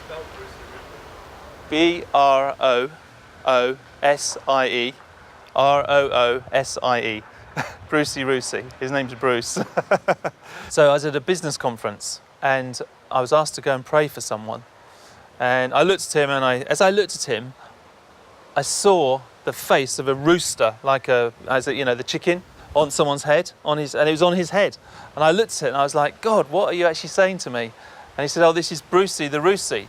Broosie. Roosie. Brucie Roosie. His name's Bruce. So I was at a business conference and I was asked to go and pray for someone. And I looked at him and as I looked at him, I saw the face of a rooster, the chicken, on someone's head, and it was on his head. And I looked at it and I was like, God, what are you actually saying to me? And he said, oh, this is Brucie the Roosie.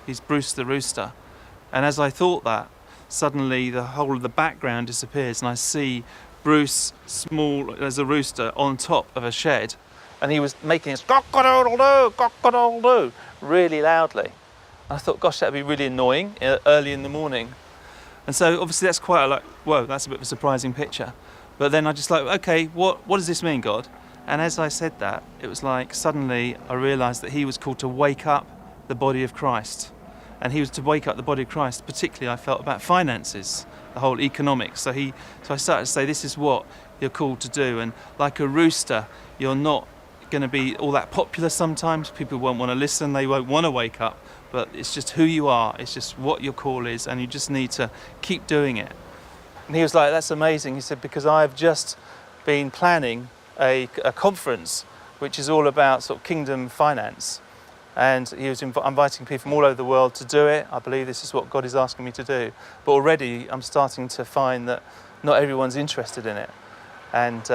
He's Bruce the rooster. And as I thought that, suddenly the whole of the background disappears and I see Bruce small as a rooster on top of a shed. And he was making this cock-a-doodle-doo, cock-a-doodle-doo, really loudly. And I thought, gosh, that'd be really annoying early in the morning. And so obviously that's quite whoa, that's a bit of a surprising picture. But then I just okay, what does this mean, God? And as I said that, it was like suddenly I realised that he was called to wake up the body of Christ. And he was to wake up the body of Christ, particularly I felt about finances, the whole economics. So I started to say, this is what you're called to do. And like a rooster, you're not going to be all that popular sometimes. People won't want to listen, they won't want to wake up. But it's just who you are, it's just what your call is, and you just need to keep doing it. And he was like, that's amazing. He said, because I've just been planning a conference which is all about sort of kingdom finance. And he was inviting people from all over the world to do it. I believe this is what God is asking me to do. But already I'm starting to find that not everyone's interested in it. And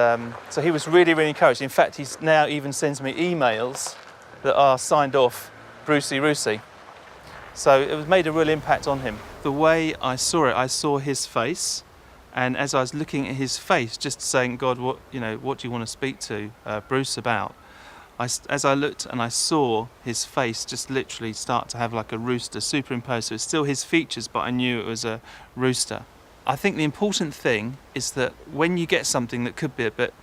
so he was really, really encouraged. In fact, he now even sends me emails that are signed off Brucie Roosie. So it was made a real impact on him. The way I saw his face. And as I was looking at his face, just saying, God, what do you want to speak to Bruce about? As I looked and I saw his face just literally start to have like a rooster superimposed. So it's still his features, but I knew it was a rooster. I think the important thing is that when you get something that could be a bit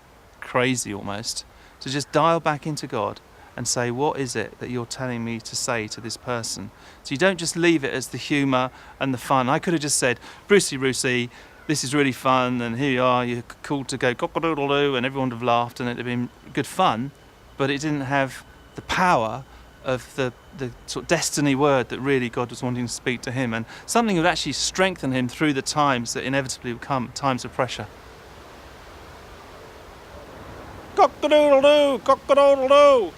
crazy almost, to just dial back into God and say, what is it that you're telling me to say to this person? So you don't just leave it as the humour and the fun. I could have just said, Brucie Roosie, this is really fun, and here you are, you're called to go cock-a-doodle-doo, and everyone would have laughed and it'd have been good fun, but it didn't have the power of the sort of destiny word that really God was wanting to speak to him, and something that would actually strengthen him through the times that inevitably would come, times of pressure. Cock-a-doodle-doo, cock-a-doodle-doo.